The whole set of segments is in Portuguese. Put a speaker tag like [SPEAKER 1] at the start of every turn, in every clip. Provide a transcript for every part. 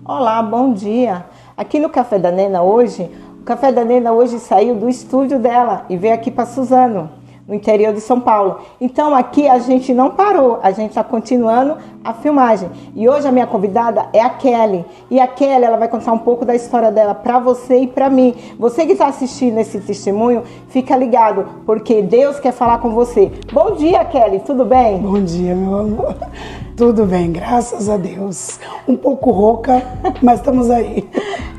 [SPEAKER 1] Olá, bom dia. Aqui no Café da Nena hoje, o Café da Nena hoje saiu do estúdio dela e veio aqui para Suzano, no interior de São Paulo. Então aqui a gente não parou, a gente está continuando a filmagem. E hoje a minha convidada é a Kelly. E a Kelly, ela vai contar um pouco da história dela para você e para mim. Você que está assistindo esse testemunho, fica ligado, porque Deus quer falar com você. Bom dia, Kelly, tudo bem?
[SPEAKER 2] Bom dia, meu amor. Tudo bem, graças a Deus. Um pouco rouca, mas estamos aí.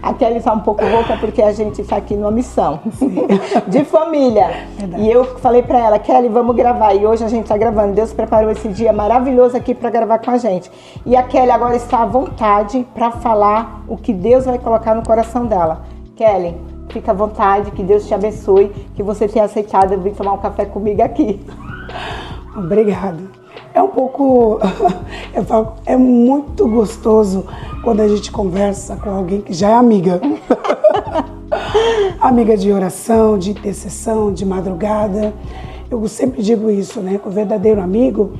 [SPEAKER 1] A Kelly está um pouco rouca porque a gente está aqui numa missão de família.
[SPEAKER 2] Verdade.
[SPEAKER 1] E eu falei para ela, Kelly, vamos gravar. E hoje a gente está gravando. Deus preparou esse dia maravilhoso aqui para gravar com a gente. E a Kelly agora está à vontade para falar o que Deus vai colocar no coração dela. Kelly, fica à vontade, que Deus te abençoe, que você tenha aceitado vir tomar um café comigo aqui.
[SPEAKER 2] Obrigada. É um pouco, eu falo, é muito gostoso quando a gente conversa com alguém que já é amiga. Amiga de oração, de intercessão, de madrugada. Eu sempre digo isso, né? Que o verdadeiro amigo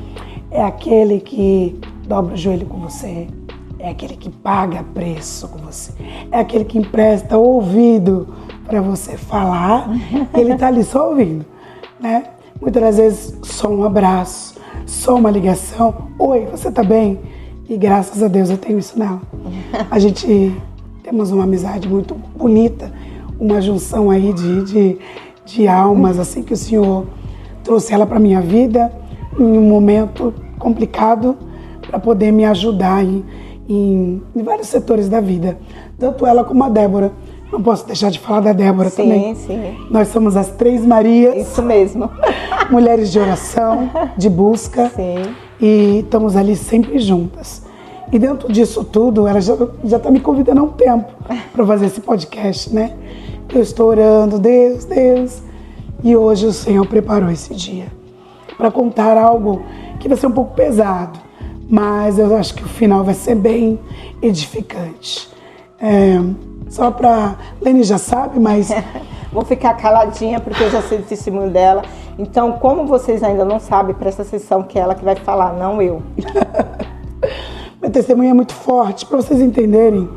[SPEAKER 2] é aquele que dobra o joelho com você, é aquele que paga preço com você, é aquele que empresta o ouvido para você falar e ele tá ali só ouvindo, né? Muitas das vezes só um abraço, só uma ligação. Oi, você tá bem? E graças a Deus eu tenho isso nela. A gente temos uma amizade muito bonita, uma junção aí de almas, assim, que o Senhor trouxe ela para minha vida em um momento complicado para poder me ajudar em vários setores da vida. Tanto ela como a Débora. Não posso deixar de falar da Débora também.
[SPEAKER 1] Sim.
[SPEAKER 2] Nós somos as Três Marias.
[SPEAKER 1] Isso mesmo.
[SPEAKER 2] Mulheres de oração, de busca.
[SPEAKER 1] Sim.
[SPEAKER 2] E estamos ali sempre juntas. E dentro disso tudo, ela já está me convidando há um tempo para fazer esse podcast, né? Eu estou orando, Deus. E hoje o Senhor preparou esse dia para contar algo que vai ser um pouco pesado, mas eu acho que o final vai ser bem edificante. Só para... Lene já sabe, mas...
[SPEAKER 1] Vou ficar caladinha porque eu já sei do testemunho dela. Então, como vocês ainda não sabem, presta atenção que é ela que vai falar, não eu.
[SPEAKER 2] Meu testemunho é muito forte. Para vocês entenderem,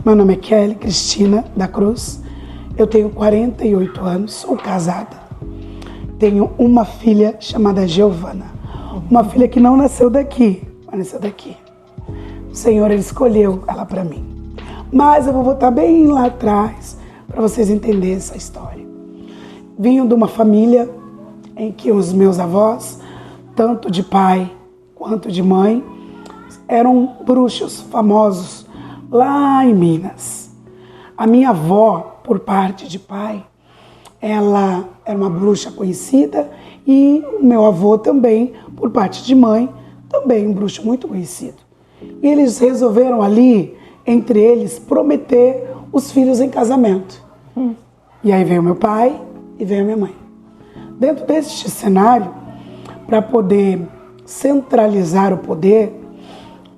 [SPEAKER 2] meu nome é Kelly Cristina da Cruz. Eu tenho 48 anos, sou casada. Tenho uma filha chamada Giovana. Uma filha que não nasceu daqui, mas nasceu daqui. O Senhor, Ele escolheu ela para mim. Mas eu vou voltar bem lá atrás para vocês entenderem essa história. Vinha de uma família em que os meus avós, tanto de pai quanto de mãe, eram bruxos famosos lá em Minas. A minha avó, por parte de pai, ela era uma bruxa conhecida e o meu avô também, por parte de mãe, também um bruxo muito conhecido. E eles resolveram ali, entre eles, prometer os filhos em casamento. E aí veio meu pai e veio a minha mãe. Dentro deste cenário, para poder centralizar o poder,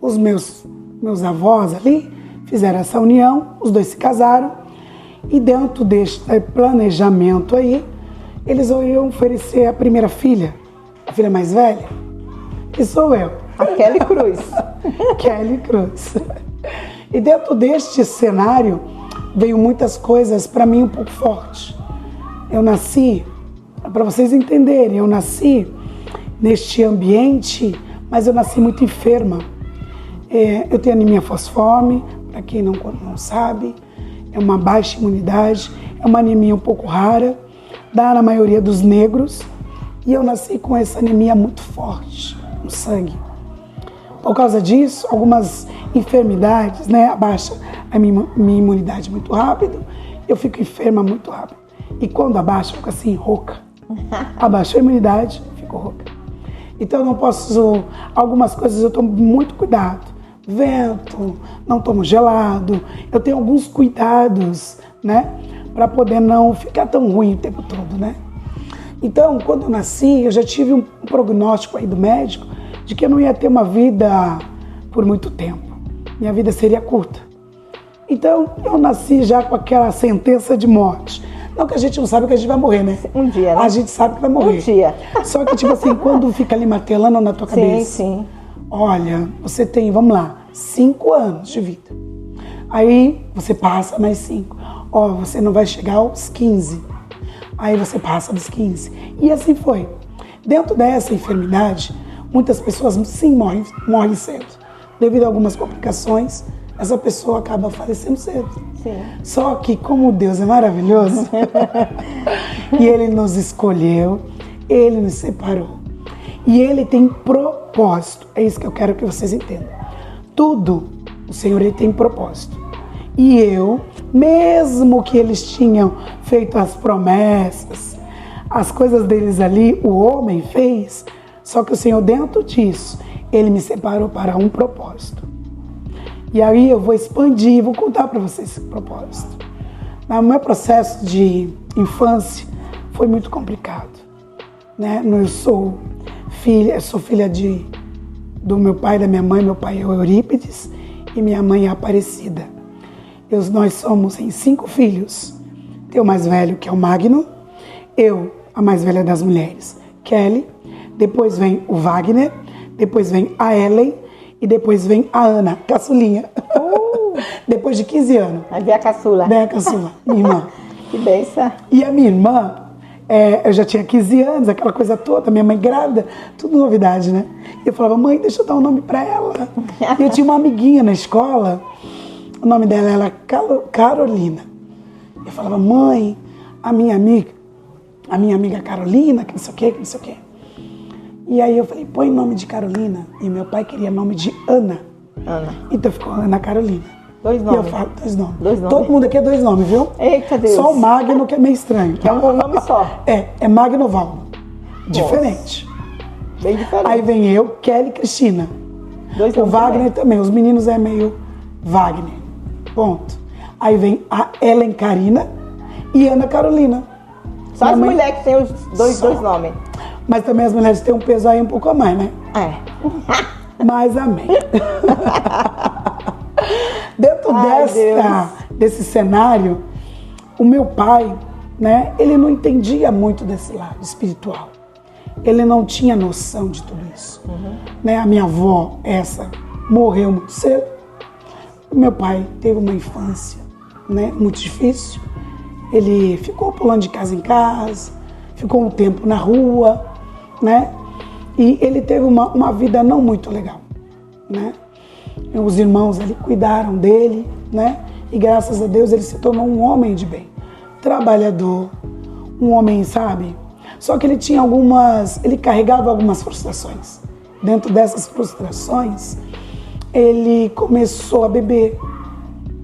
[SPEAKER 2] os meus avós ali fizeram essa união, os dois se casaram, e dentro deste planejamento aí, eles iam oferecer a primeira filha, a filha mais velha, que sou eu.
[SPEAKER 1] A Kelly Cruz.
[SPEAKER 2] Kelly Cruz. E dentro deste cenário, veio muitas coisas para mim um pouco fortes. Eu nasci, para vocês entenderem, eu nasci neste ambiente, mas eu nasci muito enferma. Eu tenho anemia fosforme, para quem não sabe, é uma baixa imunidade, é uma anemia um pouco rara, dá na maioria dos negros, e eu nasci com essa anemia muito forte no sangue. Por causa disso, algumas enfermidades, né, abaixa a minha imunidade muito rápido, eu fico enferma muito rápido. E quando abaixa, eu fico assim, rouca. Abaixou a imunidade, fico rouca. Então eu não posso, algumas coisas eu tomo muito cuidado. Vento, não tomo gelado, eu tenho alguns cuidados, né, para poder não ficar tão ruim o tempo todo, né. Então, quando eu nasci, eu já tive um prognóstico aí do médico de que eu não ia ter uma vida por muito tempo. Minha vida seria curta. Então, eu nasci já com aquela sentença de morte. Não que a gente não sabe que a gente vai morrer, né?
[SPEAKER 1] Um dia, né?
[SPEAKER 2] A gente sabe que vai morrer.
[SPEAKER 1] Um dia.
[SPEAKER 2] Só que, tipo assim, quando fica ali martelando na tua cabeça.
[SPEAKER 1] Sim.
[SPEAKER 2] Olha, você tem, vamos lá, 5 anos de vida. Aí você passa mais 5. Ó, você não vai chegar aos 15. Aí você passa dos 15. E assim foi. Dentro dessa enfermidade, muitas pessoas sim morrem cedo. Devido a algumas complicações, essa pessoa acaba falecendo cedo.
[SPEAKER 1] Sim.
[SPEAKER 2] Só que como Deus é maravilhoso, e Ele nos escolheu, Ele nos separou. E Ele tem propósito. É isso que eu quero que vocês entendam. Tudo, o Senhor, Ele tem propósito. E eu, mesmo que eles tinham feito as promessas, as coisas deles ali, o homem fez, só que o Senhor, dentro disso, Ele me separou para um propósito. E aí eu vou expandir, vou contar para vocês esse propósito. No meu processo de infância foi muito complicado, né? Eu sou filha do meu pai e da minha mãe. Meu pai é o Eurípides e minha mãe é a Aparecida. Nós somos em 5 filhos. Tem o mais velho, que é o Magno, eu, a mais velha das mulheres, Kelly, depois vem o Wagner, depois vem a Ellen, e depois vem a Ana, caçulinha. Depois de 15 anos.
[SPEAKER 1] Aí vem a caçula.
[SPEAKER 2] Vem a caçula, minha irmã.
[SPEAKER 1] Que benção.
[SPEAKER 2] E a minha irmã, eu já tinha 15 anos, aquela coisa toda, minha mãe grávida, tudo novidade, né? E eu falava, mãe, deixa eu dar um nome pra ela. E eu tinha uma amiguinha na escola, o nome dela era Carolina. Eu falava, mãe, a minha amiga Carolina, que não sei o quê, que não sei o quê. E aí eu falei, põe nome de Carolina. E meu pai queria nome de Ana.
[SPEAKER 1] Ana.
[SPEAKER 2] Então ficou Ana Carolina.
[SPEAKER 1] 2 nomes.
[SPEAKER 2] E eu falo 2 nomes.
[SPEAKER 1] 2 nomes.
[SPEAKER 2] Todo mundo aqui é 2 nomes, viu?
[SPEAKER 1] Eita Deus.
[SPEAKER 2] Só o Magno que é meio estranho.
[SPEAKER 1] Que é um nome só.
[SPEAKER 2] É Magno Valdo. Diferente.
[SPEAKER 1] Bem diferente.
[SPEAKER 2] Aí vem eu, Kelly e Cristina.
[SPEAKER 1] 2
[SPEAKER 2] O
[SPEAKER 1] nomes
[SPEAKER 2] Wagner também. Os meninos é meio Wagner. Ponto. Aí vem a Ellen Karina e Ana Carolina.
[SPEAKER 1] Só as mulheres que têm os dois nomes.
[SPEAKER 2] Mas também as mulheres têm um peso aí um pouco a mais, né?
[SPEAKER 1] É.
[SPEAKER 2] Mas amém. Dentro desse cenário, o meu pai, né, ele não entendia muito desse lado espiritual. Ele não tinha noção de tudo isso. Né? A minha avó, morreu muito cedo. O meu pai teve uma infância, né, muito difícil. Ele ficou pulando de casa em casa, ficou um tempo na rua, né? E ele teve uma vida não muito legal, né? Os irmãos ali cuidaram dele, né? E graças a Deus ele se tornou um homem de bem, trabalhador, um homem, sabe? Só que ele carregava algumas frustrações. Dentro dessas frustrações, ele começou a beber,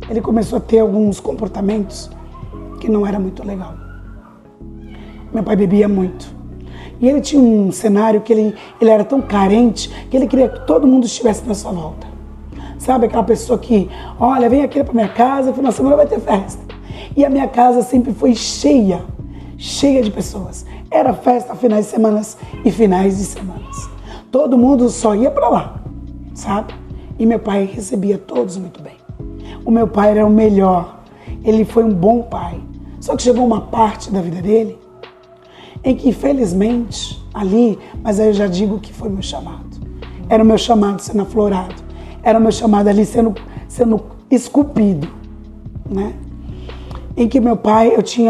[SPEAKER 2] ele começou a ter alguns comportamentos que não era muito legal. Meu pai bebia muito. E ele tinha um cenário que ele era tão carente que ele queria que todo mundo estivesse na sua volta. Sabe, aquela pessoa que, olha, vem aqui para minha casa, no final de semana vai ter festa. E a minha casa sempre foi cheia de pessoas. Era festa finais de semanas e finais de semanas. Todo mundo só ia para lá, sabe? E meu pai recebia todos muito bem. O meu pai era o melhor. Ele foi um bom pai. Só que chegou uma parte da vida dele em que, infelizmente, ali, mas aí eu já digo que foi meu chamado. Era o meu chamado sendo aflorado. Era o meu chamado ali sendo esculpido, né? Em que meu pai, a gente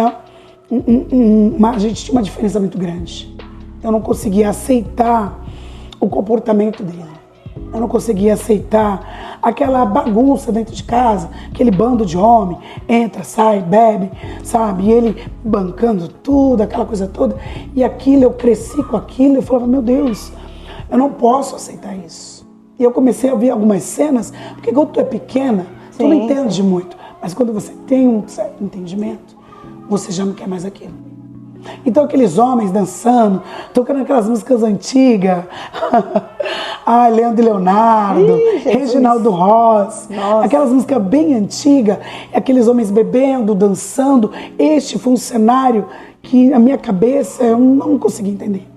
[SPEAKER 2] tinha uma diferença muito grande. Eu não conseguia aceitar o comportamento dele. Eu não conseguia aceitar aquela bagunça dentro de casa, aquele bando de homem, entra, sai, bebe, sabe? E ele bancando tudo, aquela coisa toda. E aquilo, eu cresci com aquilo, eu falava, meu Deus, eu não posso aceitar isso. E eu comecei a ver algumas cenas, porque quando tu é pequena, tu não entende muito. Mas quando você tem um certo entendimento, você já não quer mais aquilo. Então aqueles homens dançando, tocando aquelas músicas antigas, Leandro e Leonardo, Reginaldo Ross, aquelas músicas bem antigas, aqueles homens bebendo, dançando. Este foi um cenário que a minha cabeça eu não conseguia entender.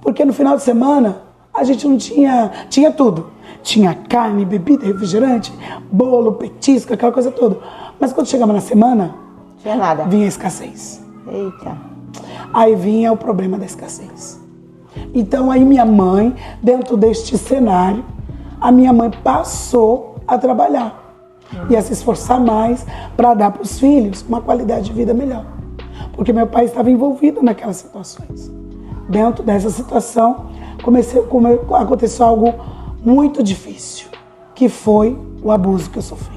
[SPEAKER 2] Porque no final de semana a gente não tinha tudo. Tinha carne, bebida, refrigerante, bolo, petisco, aquela coisa toda. Mas quando chegava na semana,
[SPEAKER 1] tinha nada.
[SPEAKER 2] Vinha a escassez.
[SPEAKER 1] Eita.
[SPEAKER 2] Aí vinha o problema da escassez. Então aí minha mãe, dentro deste cenário, a minha mãe passou a trabalhar. Ia se esforçar mais para dar para os filhos uma qualidade de vida melhor. Porque meu pai estava envolvido naquelas situações. Dentro dessa situação, aconteceu algo muito difícil, que foi o abuso que eu sofri.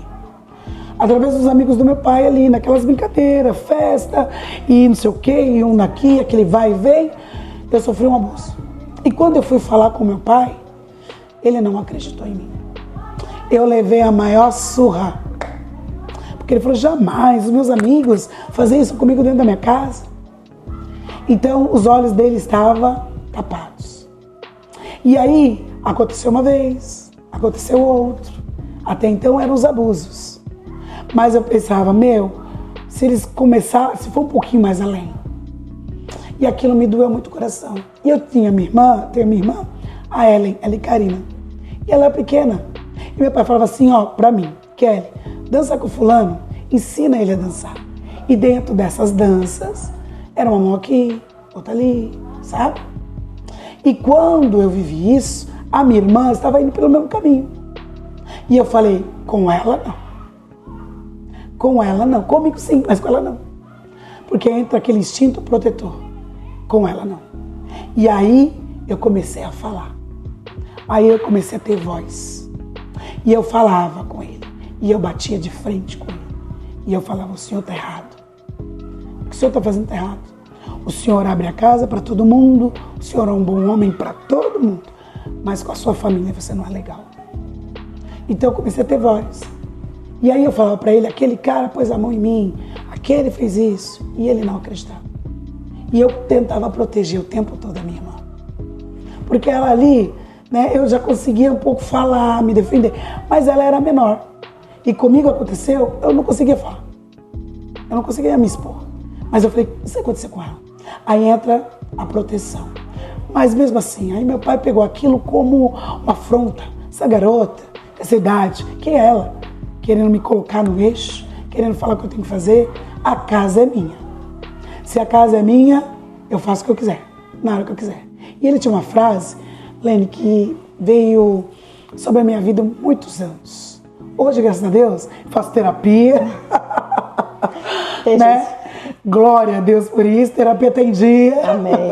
[SPEAKER 2] Através dos amigos do meu pai ali, naquelas brincadeiras, festa, e não sei o quê, e um daqui, aquele vai e vem, eu sofri um abuso. E quando eu fui falar com meu pai, ele não acreditou em mim. Eu levei a maior surra. Porque ele falou, jamais, os meus amigos faziam isso comigo dentro da minha casa. Então, os olhos dele estavam tapados. E aí, aconteceu uma vez, aconteceu outro. Até então, eram os abusos. Mas eu pensava, se eles começarem, se for um pouquinho mais além. E aquilo me doeu muito o coração. E eu tenho minha irmã, a Ellen Karina. E ela é pequena. E meu pai falava assim, pra mim, Kelly, dança com fulano, ensina ele a dançar. E dentro dessas danças, era uma mão aqui, outra ali, sabe? E quando eu vivi isso, a minha irmã estava indo pelo mesmo caminho. E eu falei, com ela não. Com ela não. Comigo sim, mas com ela não. Porque entra aquele instinto protetor. Com ela não. E aí eu comecei a falar. Aí eu comecei a ter voz. E eu falava com ele. E eu batia de frente com ele. E eu falava, o senhor está errado. O que o senhor está fazendo está errado. O senhor abre a casa para todo mundo. O senhor é um bom homem para todo mundo. Mas com a sua família você não é legal. Então eu comecei a ter voz. E aí eu falava para ele, aquele cara pôs a mão em mim, aquele fez isso, e ele não acreditava. E eu tentava proteger o tempo todo a minha irmã. Porque ela ali, eu já conseguia um pouco falar, me defender, mas ela era menor. E comigo aconteceu, eu não conseguia falar. Eu não conseguia me expor. Mas eu falei, isso aconteceu com ela. Aí entra a proteção. Mas mesmo assim, aí meu pai pegou aquilo como uma afronta. Essa garota, essa idade, quem é ela? Querendo me colocar no eixo, querendo falar o que eu tenho que fazer. A casa é minha. Se a casa é minha, eu faço o que eu quiser, na hora que eu quiser. E ele tinha uma frase, Lene, que veio sobre a minha vida há muitos anos. Hoje, graças a Deus, faço terapia. Glória a Deus por isso, terapia tem dia.
[SPEAKER 1] Amém.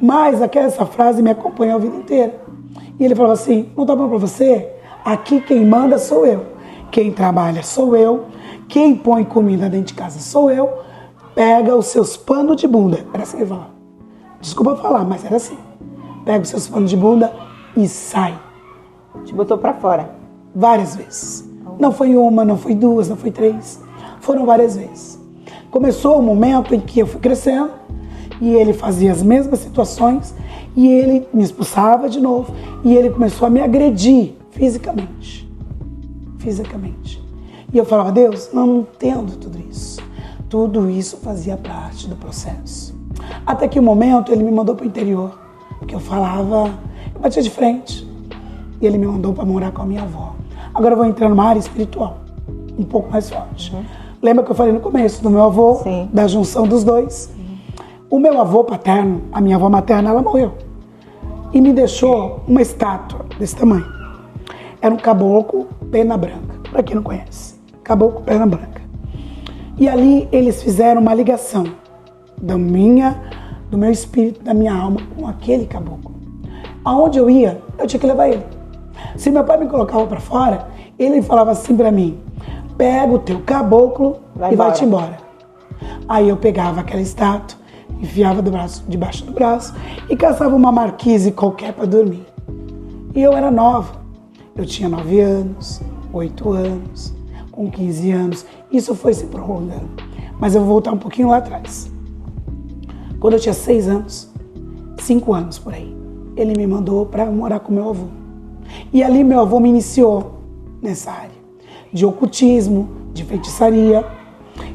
[SPEAKER 2] Mas essa frase me acompanhou a vida inteira. E ele falava assim, não tá bom pra você? Aqui quem manda sou eu. Quem trabalha sou eu, quem põe comida dentro de casa sou eu, pega os seus panos de bunda. Era assim que ele falava. Desculpa falar, mas era assim. Pega os seus panos de bunda e sai.
[SPEAKER 1] Te botou pra fora?
[SPEAKER 2] Várias vezes. Não foi uma, não foi duas, não foi três. Foram várias vezes. Começou o momento em que eu fui crescendo e ele fazia as mesmas situações e ele me expulsava de novo e ele começou a me agredir fisicamente. E eu falava, Deus, não entendo tudo isso. Tudo isso fazia parte do processo. Até que um momento ele me mandou para o interior, porque eu batia de frente. E ele me mandou para morar com a minha avó. Agora eu vou entrar numa área espiritual, um pouco mais forte. Lembra que eu falei no começo do meu avô,
[SPEAKER 1] Sim.
[SPEAKER 2] Da junção dos dois? O meu avô paterno, a minha avó materna, ela morreu. E me deixou uma estátua desse tamanho. Era um caboclo pena branca, para quem não conhece. Caboclo pena branca. E ali eles fizeram uma ligação do meu espírito, da minha alma com aquele caboclo. Aonde eu ia, eu tinha que levar ele. Se meu pai me colocava para fora, ele falava assim para mim, pega o teu caboclo e vai-te embora. Aí eu pegava aquela estátua, enfiava debaixo do braço e caçava uma marquise qualquer para dormir. E eu era nova. Eu tinha 9 anos, 8 anos, com 15 anos. Isso foi se prolongando. Mas eu vou voltar um pouquinho lá atrás. Quando eu tinha 6 anos, 5 anos por aí, ele me mandou para morar com meu avô. E ali meu avô me iniciou nessa área de ocultismo, de feitiçaria.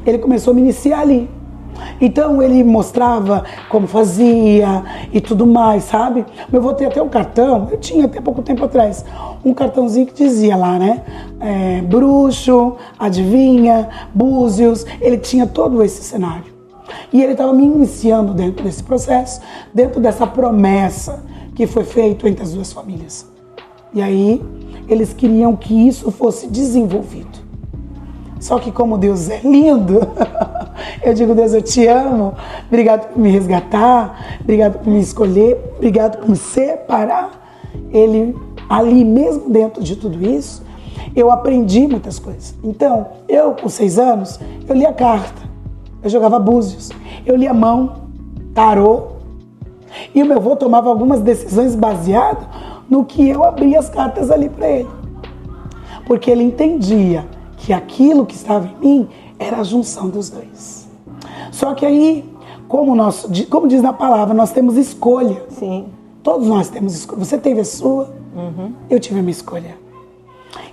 [SPEAKER 2] Ele começou a me iniciar ali. Então ele mostrava como fazia e tudo mais, sabe? Meu avô tinha até um cartão, eu tinha até pouco tempo atrás, um cartãozinho que dizia lá, bruxo, adivinha, búzios, ele tinha todo esse cenário. E ele estava me iniciando dentro desse processo, dentro dessa promessa que foi feita entre as duas famílias. E aí eles queriam que isso fosse desenvolvido. Só que como Deus é lindo, eu digo, Deus, eu te amo, obrigado por me resgatar, obrigado por me escolher, obrigado por me separar. Ele, ali mesmo dentro de tudo isso, eu aprendi muitas coisas. Então, eu com 6 anos, eu lia carta, eu jogava búzios, eu lia mão, tarô, e o meu avô tomava algumas decisões baseadas no que eu abria as cartas ali para ele. Porque ele entendia que aquilo que estava em mim era a junção dos dois. Só que aí, como diz na palavra, nós temos escolha.
[SPEAKER 1] Sim.
[SPEAKER 2] Todos nós temos escolha. Você teve a sua, eu tive a minha escolha.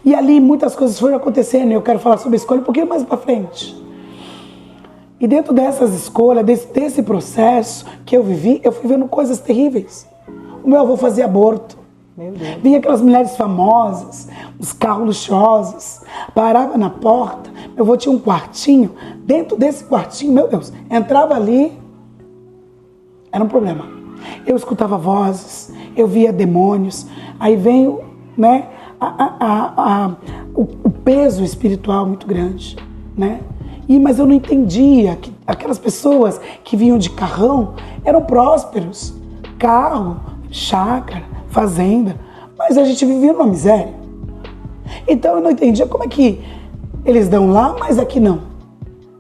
[SPEAKER 2] E ali muitas coisas foram acontecendo, e eu quero falar sobre a escolha um pouquinho mais para frente. E dentro dessas escolhas, desse processo que eu vivi, eu fui vendo coisas terríveis. O meu avô fazia aborto.
[SPEAKER 1] Meu Deus.
[SPEAKER 2] Vinha aquelas mulheres famosas, os carros luxuosos, parava na porta. Meu avô tinha um quartinho. Dentro desse quartinho, meu Deus, entrava ali, era um problema. Eu escutava vozes, eu via demônios. Aí veio, né, o peso espiritual muito grande, né? Mas eu não entendia que aquelas pessoas que vinham de carrão eram prósperos. Carro, chácara, fazenda. Mas a gente vivia numa miséria. Então eu não entendia como é que eles dão lá, mas aqui não.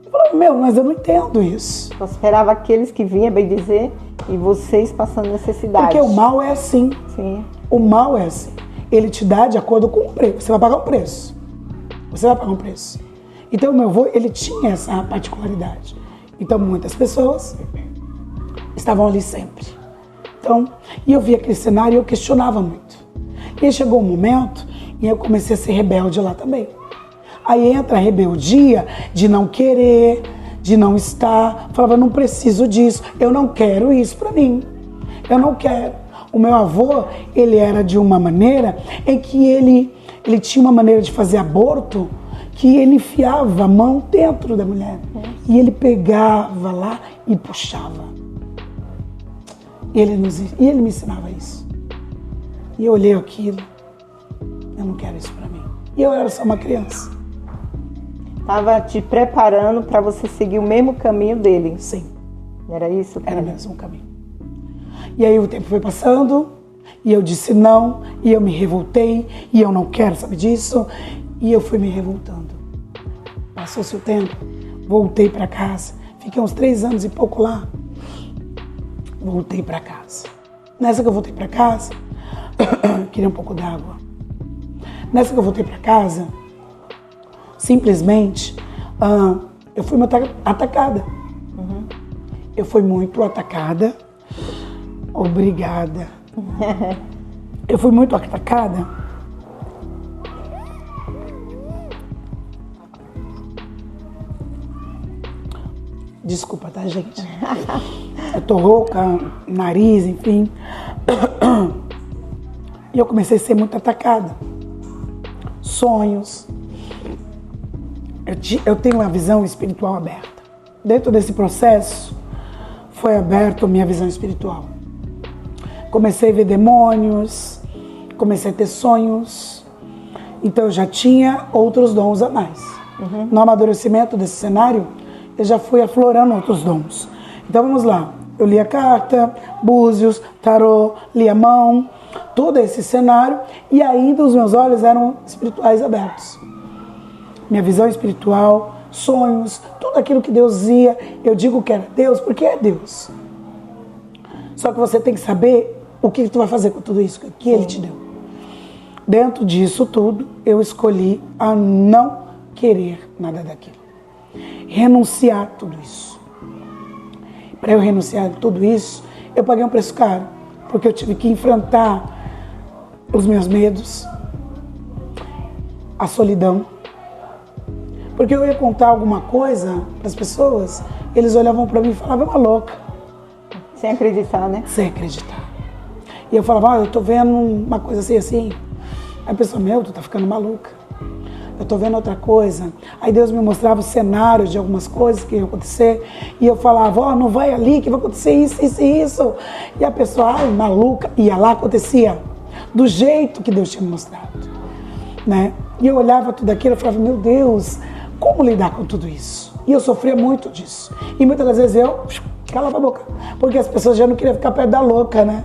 [SPEAKER 2] Eu falava, mas eu não entendo isso.
[SPEAKER 1] Só esperava aqueles que vinham, bem dizer, e vocês passando necessidade.
[SPEAKER 2] Porque o mal é assim.
[SPEAKER 1] Sim.
[SPEAKER 2] O mal é assim. Ele te dá de acordo com o preço. Você vai pagar um preço. Você vai pagar um preço. Então, o meu avô, ele tinha essa particularidade. Então, muitas pessoas estavam ali sempre. Então, e eu via aquele cenário e eu questionava muito. E aí chegou um momento e eu comecei a ser rebelde lá também. Aí entra a rebeldia de não querer, de não estar. Falava, não preciso disso, eu não quero isso para mim. Eu não quero. O meu avô, ele era de uma maneira em que ele tinha uma maneira de fazer aborto que ele enfiava a mão dentro da mulher. E ele pegava lá e puxava. E ele me ensinava isso. E eu olhei aquilo. Eu não quero isso pra mim. E eu era só uma criança.
[SPEAKER 1] Estava te preparando para você seguir o mesmo caminho dele.
[SPEAKER 2] Sim.
[SPEAKER 1] Era isso?
[SPEAKER 2] Era o mesmo caminho. E aí o tempo foi passando. E eu disse não. E eu me revoltei. E eu não quero saber disso. E eu fui me revoltando. Passou-se o tempo, voltei para casa. Fiquei uns 3 anos e pouco lá. Voltei para casa. Nessa que eu voltei para casa, queria um pouco d'água. Nessa que eu voltei para casa, simplesmente, eu fui muito atacada. Eu fui muito atacada. Obrigada. Eu fui muito atacada. Desculpa, tá, gente? Eu tô rouca, nariz, enfim. E eu comecei a ser muito atacada. Sonhos. Eu tenho uma visão espiritual aberta. Dentro desse processo, foi aberta a minha visão espiritual. Comecei a ver demônios, comecei a ter sonhos. Então eu já tinha outros dons a mais. No amadurecimento desse cenário, eu já fui aflorando outros dons. Então vamos lá. Eu lia carta, búzios, tarô, lia mão, todo esse cenário, e ainda os meus olhos eram espirituais abertos. Minha visão espiritual, sonhos, tudo aquilo que Deus ia, eu digo que era Deus, porque é Deus. Só que você tem que saber o que tu vai fazer com tudo isso que Ele te deu. Dentro disso tudo, eu escolhi a não querer nada daquilo. Renunciar a tudo isso. Para eu renunciar a tudo isso, eu paguei um preço caro, porque eu tive que enfrentar os meus medos, a solidão. Porque eu ia contar alguma coisa para as pessoas, eles olhavam para mim e falavam, é uma louca.
[SPEAKER 1] Sem acreditar, né?
[SPEAKER 2] Sem acreditar. E eu falava, eu tô vendo uma coisa assim. Aí a pessoa, tu tá ficando maluca. Eu tô vendo outra coisa. Aí Deus me mostrava o cenário de algumas coisas que iam acontecer. E eu falava, não vai ali que vai acontecer isso, isso e isso. E a pessoa, maluca. Ia lá, acontecia do jeito que Deus tinha me mostrado. Né? E eu olhava tudo aquilo e falava, meu Deus, como lidar com tudo isso? E eu sofria muito disso. E muitas das vezes eu calava a boca, porque as pessoas já não queriam ficar perto da louca, né?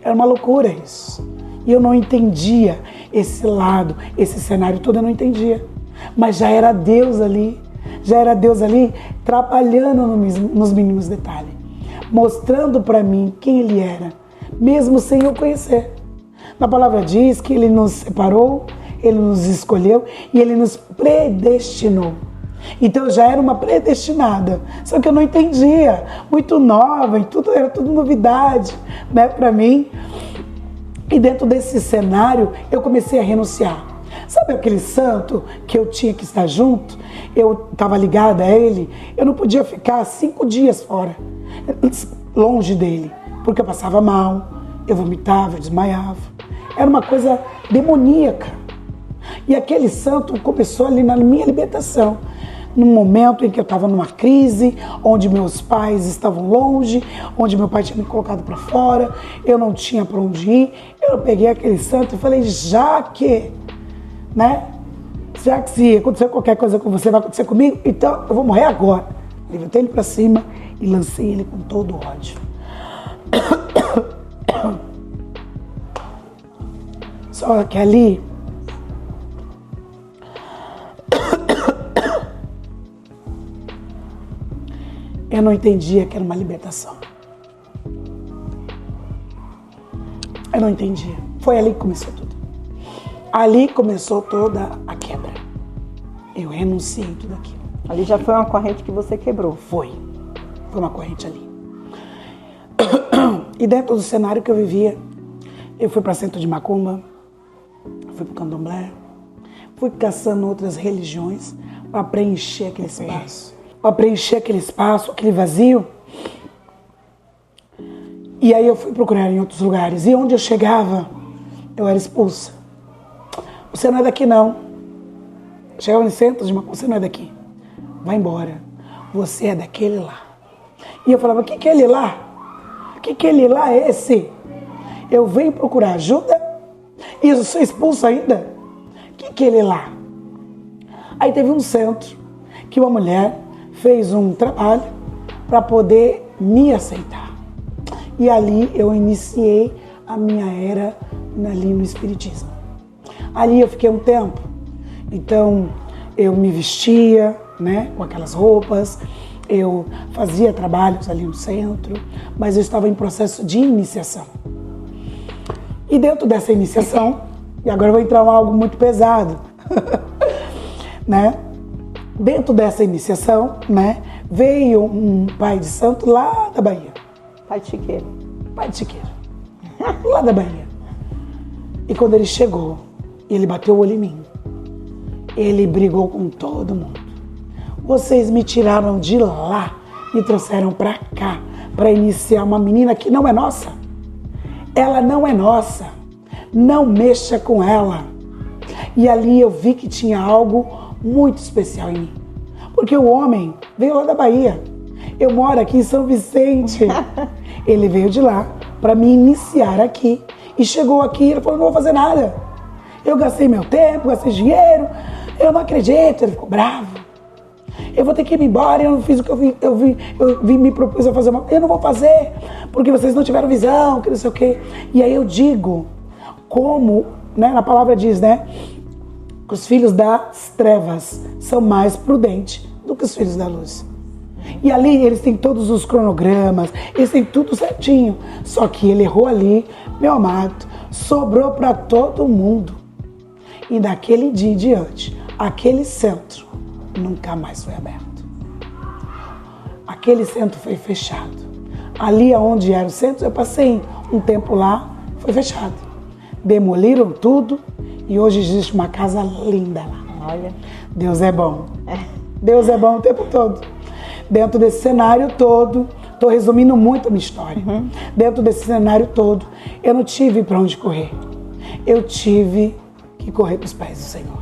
[SPEAKER 2] Era uma loucura isso. E eu não entendia esse lado, esse cenário todo, eu não entendia. Mas já era Deus ali trabalhando nos mínimos detalhes, mostrando para mim quem Ele era, mesmo sem eu conhecer. Na palavra diz que Ele nos separou, Ele nos escolheu e Ele nos predestinou. Então eu já era uma predestinada, só que eu não entendia, muito nova, e era tudo novidade, né, para mim. E dentro desse cenário eu comecei a renunciar. Sabe aquele santo que eu tinha que estar junto? Eu estava ligada a ele, eu não podia ficar 5 dias fora, longe dele, porque eu passava mal, eu vomitava, eu desmaiava. Era uma coisa demoníaca. E aquele santo começou ali na minha libertação, num momento em que eu estava numa crise, onde meus pais estavam longe, onde meu pai tinha me colocado para fora, eu não tinha para onde ir. Eu peguei aquele santo e falei, já que se acontecer qualquer coisa com você, vai acontecer comigo, então eu vou morrer agora. Levantei ele para cima e lancei ele com todo o ódio. Só que ali eu não entendia que era uma libertação. Eu não entendia. Foi ali que começou tudo. Ali começou toda a quebra. Eu renunciei tudo aquilo.
[SPEAKER 1] Ali já foi uma corrente que você quebrou.
[SPEAKER 2] Foi uma corrente ali. E dentro do cenário que eu vivia, eu fui para centro de macumba, fui para o candomblé, fui caçando outras religiões para preencher aquele espaço. Para preencher aquele espaço, aquele vazio. E aí eu fui procurar em outros lugares. E onde eu chegava, eu era expulsa. Você não é daqui, não. Chegava em centros de macumba, você não é daqui. Vai embora. Você é daquele lá. E eu falava, o que é ele lá? O que ele lá é esse? Eu venho procurar ajuda e eu sou expulso ainda? O que ele lá? Aí teve um centro que uma mulher fez um trabalho para poder me aceitar. E ali eu iniciei a minha era ali no Espiritismo. Ali eu fiquei um tempo. Então eu me vestia, né, com aquelas roupas, eu fazia trabalhos ali no centro, mas eu estava em processo de iniciação. E dentro dessa iniciação, e agora eu vou entrar em algo muito pesado, né? Dentro dessa iniciação, né, veio um pai de santo lá da Bahia.
[SPEAKER 1] Pai de Chiqueiro.
[SPEAKER 2] Pai de Chiqueiro. Lá da Bahia. E quando ele chegou, ele bateu o olho em mim. Ele brigou com todo mundo. Vocês me tiraram de lá e trouxeram para cá para iniciar uma menina que não é nossa. Ela não é nossa. Não mexa com ela. E ali eu vi que tinha algo muito especial em mim. Porque o homem veio lá da Bahia. Eu moro aqui em São Vicente. Ele veio de lá para me iniciar aqui. E chegou aqui, ele falou, não vou fazer nada. Eu gastei meu tempo, gastei dinheiro. Eu não acredito. Ele ficou bravo. Eu vou ter que ir embora, eu não fiz o que eu me propus a fazer. Eu não vou fazer, porque vocês não tiveram visão, que não sei o quê. E aí eu digo, como, né, na palavra diz, né, que os filhos das trevas são mais prudentes do que os filhos da luz. E ali eles têm todos os cronogramas, eles têm tudo certinho. Só que ele errou ali, meu amado, sobrou para todo mundo. E daquele dia em diante, aquele centro nunca mais foi aberto. Aquele centro foi fechado. Ali onde era o centro, eu passei um tempo lá, foi fechado. Demoliram tudo e hoje existe uma casa linda lá.
[SPEAKER 1] Olha.
[SPEAKER 2] Deus é bom. Deus é bom o tempo todo. Dentro desse cenário todo, estou resumindo muito a minha história. Dentro desse cenário todo, eu não tive para onde correr. Eu tive que correr para os pés do Senhor.